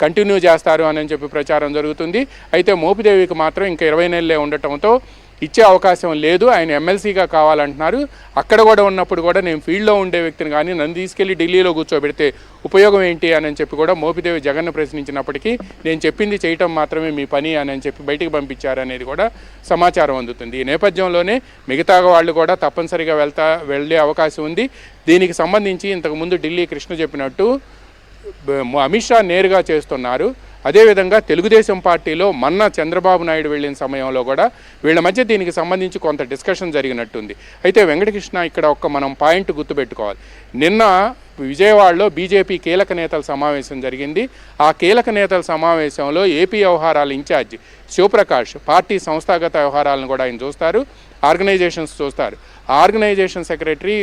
Continue చేస్తారు అని చెప్పి ప్రచారం జరుగుతుంది. అయితే మోపిదేవికి మాత్రం ఇంకా 20 నెలలే ఉండటంతో ఇచ్చే అవకాశం లేదు. ఆయన ఎమ్మెల్సీగా కావాలంటున్నారు. అక్కడ కూడా ఉన్నప్పుడు కూడా నేను ఫీల్డ్లో ఉండే వ్యక్తిని కానీ నన్ను తీసుకెళ్లి ఢిల్లీలో కూర్చోబెడితే ఉపయోగం ఏంటి అని చెప్పి కూడా మోపిదేవి జగన్ను ప్రశ్నించినప్పటికీ నేను చెప్పింది చేయటం మాత్రమే మీ పని అని చెప్పి బయటికి పంపించారనేది కూడా సమాచారం అందుతుంది. ఈ నేపథ్యంలోనే మిగతా వాళ్ళు కూడా తప్పనిసరిగా వెళ్ళే అవకాశం ఉంది. దీనికి సంబంధించి ఇంతకుముందు ఢిల్లీ కృష్ణ చెప్పినట్టు అమిత్ షా నేరుగా చేస్తున్నారు. అదేవిధంగా తెలుగుదేశం పార్టీలో మొన్న చంద్రబాబు నాయుడు వెళ్ళిన సమయంలో కూడా వీళ్ళ మధ్య దీనికి సంబంధించి కొంత డిస్కషన్ జరిగినట్టుంది. అయితే వెంకటకృష్ణ ఇక్కడ మనం పాయింట్ గుర్తుపెట్టుకోవాలి. నిన్న విజయవాడలో బీజేపీ కీలక నేతల సమావేశం జరిగింది. ఆ కీలక నేతల సమావేశంలో ఏపీ వ్యవహారాల ఇన్ఛార్జ్ శివప్రకాష్ పార్టీ సంస్థాగత వ్యవహారాలను కూడా ఆయన చూస్తారు, ఆర్గనైజేషన్స్ చూస్తారు. ఆర్గనైజేషన్ సెక్రటరీ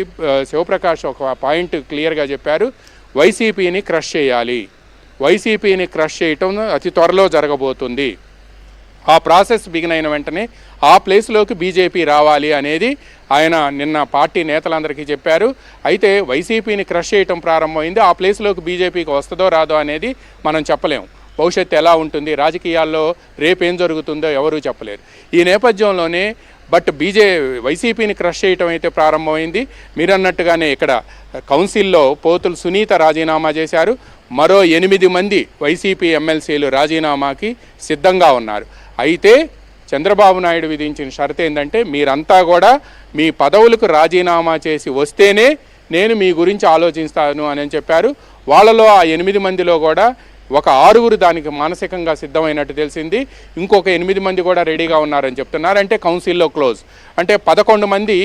శివప్రకాష్ ఒక పాయింట్ క్లియర్గా చెప్పారు, వైసీపీని క్రష్ చేయాలి, వైసీపీని క్రష్ చేయటం అతి త్వరలో జరగబోతుంది. ఆ ప్రాసెస్ బిగిన్ అయిన వెంటనే ఆ ప్లేస్లోకి బీజేపీ రావాలి అనేది ఆయన నిన్న పార్టీ నేతలందరికీ చెప్పారు. అయితే వైసీపీని క్రష్ చేయటం ప్రారంభమైంది. ఆ ప్లేస్లోకి బీజేపీకి వస్తుందో రాదో అనేది మనం చెప్పలేము. భవిష్యత్తు ఎలా ఉంటుంది, రాజకీయాల్లో రేపేం జరుగుతుందో ఎవరూ చెప్పలేరు. ఈ నేపథ్యంలోనే వైసీపీని క్రష్ చేయటం అయితే ప్రారంభమైంది. మీరన్నట్టుగానే ఇక్కడ కౌన్సిల్లో పోతులు సునీత రాజీనామా చేశారు. మరో 8 మంది వైసీపీ ఎమ్మెల్సీలు రాజీనామాకి సిద్ధంగా ఉన్నారు. అయితే చంద్రబాబు నాయుడు విధించిన షరతు ఏంటంటే మీరంతా కూడా మీ పదవులకు రాజీనామా చేసి వస్తేనే నేను మీ గురించి ఆలోచిస్తాను అని చెప్పారు. వాళ్ళలో ఆ 8 మందిలో కూడా ఒక 6 దానికి మానసికంగా సిద్ధమైనట్టు తెలిసింది. ఇంకొక 8 మంది కూడా రెడీగా ఉన్నారని చెప్తున్నారు. అంటే కౌన్సిల్లో క్లోజ్, అంటే 11 మంది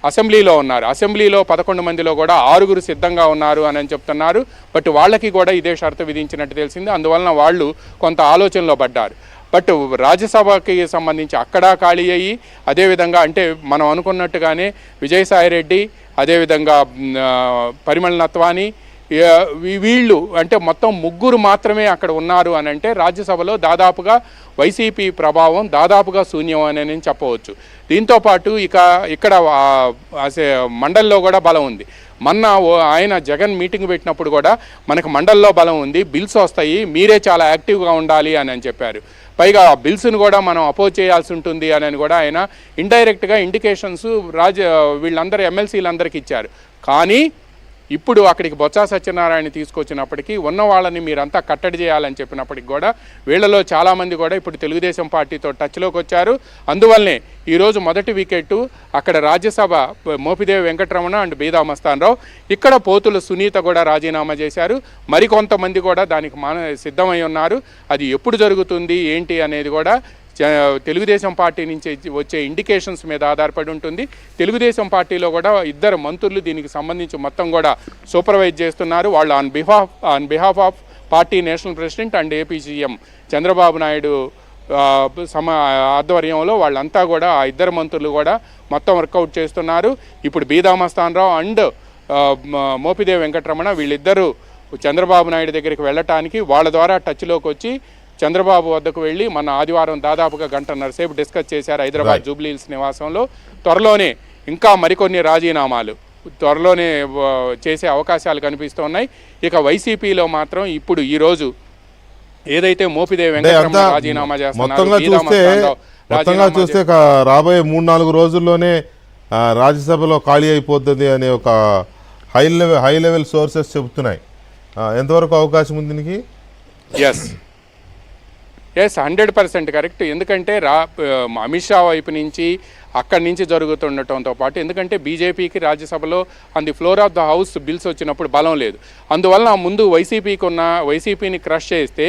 అసెంబ్లీలో ఉన్నారు. అసెంబ్లీలో 11 మందిలో కూడా 6 సిద్ధంగా ఉన్నారు అని చెప్తున్నారు. బట్ వాళ్ళకి కూడా ఇదే షరతు విధించినట్టు తెలిసింది. అందువలన వాళ్ళు కొంత ఆలోచనలో పడ్డారు. బట్ రాజ్యసభకి సంబంధించి అక్కడ ఖాళీ అయ్యి అదేవిధంగా అంటే మనం అనుకున్నట్టుగానే విజయసాయిరెడ్డి, అదేవిధంగా పరిమళ నత్వాని, వీళ్ళు అంటే మొత్తం 3 మాత్రమే అక్కడ ఉన్నారు అని అంటే రాజ్యసభలో దాదాపుగా వైసీపీ ప్రభావం దాదాపుగా శూన్యం అని చెప్పవచ్చు. దీంతోపాటు ఇక్కడ మండలిలో కూడా బలం ఉంది. మొన్న ఆయన జగన్ మీటింగ్ పెట్టినప్పుడు కూడా మనకు మండలిలో బలం ఉంది, బిల్స్ వస్తాయి, మీరే చాలా యాక్టివ్గా ఉండాలి అని చెప్పారు. పైగా ఆ బిల్స్ను కూడా మనం అపోజ్ చేయాల్సి ఉంటుంది అని కూడా ఆయన ఇండైరెక్ట్గా ఇండికేషన్స్ వీళ్ళందరూ ఎమ్మెల్సీలందరికీ ఇచ్చారు. కానీ ఇప్పుడు అక్కడికి బొత్స సత్యనారాయణ తీసుకొచ్చినప్పటికీ ఉన్న వాళ్ళని మీరంతా కట్టడి చేయాలని చెప్పినప్పటికి కూడా వీళ్ళలో చాలామంది కూడా ఇప్పుడు తెలుగుదేశం పార్టీతో టచ్లోకి వచ్చారు. అందువల్లనే ఈరోజు మొదటి వికెట్ అక్కడ రాజ్యసభ మోపిదేవి వెంకటరమణ అండ్ బీదా మస్తాన్ రావు, ఇక్కడ పోతుల సునీత కూడా రాజీనామా చేశారు. మరికొంతమంది కూడా దానికి సిద్ధమై ఉన్నారు. అది ఎప్పుడు జరుగుతుంది ఏంటి అనేది కూడా తెలుగుదేశం పార్టీ నుంచి వచ్చే ఇండికేషన్స్ మీద ఆధారపడి ఉంటుంది. తెలుగుదేశం పార్టీలో కూడా 2 మంత్రులు దీనికి సంబంధించి మొత్తం కూడా సూపర్వైజ్ చేస్తున్నారు. వాళ్ళు on behalf of party national president and AP CM Chandrababu Naidu ఆధ్వర్యంలో వాళ్ళంతా కూడా ఆ 2 మంత్రులు కూడా మొత్తం వర్కౌట్ చేస్తున్నారు. ఇప్పుడు బీదా మస్తాన్ రావు అండ్ మోపిదేవి వెంకటరమణ వీళ్ళిద్దరూ చంద్రబాబు నాయుడు దగ్గరికి వెళ్ళటానికి వాళ్ళ ద్వారా టచ్లోకి వచ్చి చంద్రబాబు వద్దకు వెళ్ళి మన ఆదివారం దాదాపుగా 1.5 సేపు డిస్కస్ చేశారు హైదరాబాద్ జూబ్లీ హిల్స్ నివాసంలో. త్వరలోనే ఇంకా మరికొన్ని రాజీనామాలు త్వరలోనే చేసే అవకాశాలు కనిపిస్తున్నాయి. ఇక వైసీపీలో మాత్రం ఇప్పుడు ఈరోజు ఏదైతే మోపిదేవి వెంకటరమణ రాజీనామా చేస్తున్నారు చూస్తే రాబోయే 3-4 రోజుల్లోనే రాజ్యసభలో ఖాళీ అయిపోతుంది అనే ఒక హై లెవెల్ సోర్సెస్ చెబుతున్నాయి. ఎంతవరకు అవకాశం ఉంది దీనికి? Yes 100% correct. ఎందుకంటే అమిత్ షా వైపు నుంచి అక్కడి నుంచి జరుగుతుండటంతో పాటు ఎందుకంటే బీజేపీకి రాజ్యసభలో on the floor of the house bills వచ్చినప్పుడు బలం లేదు. అందువలన ముందు వైసీపీని క్రష్ చేస్తే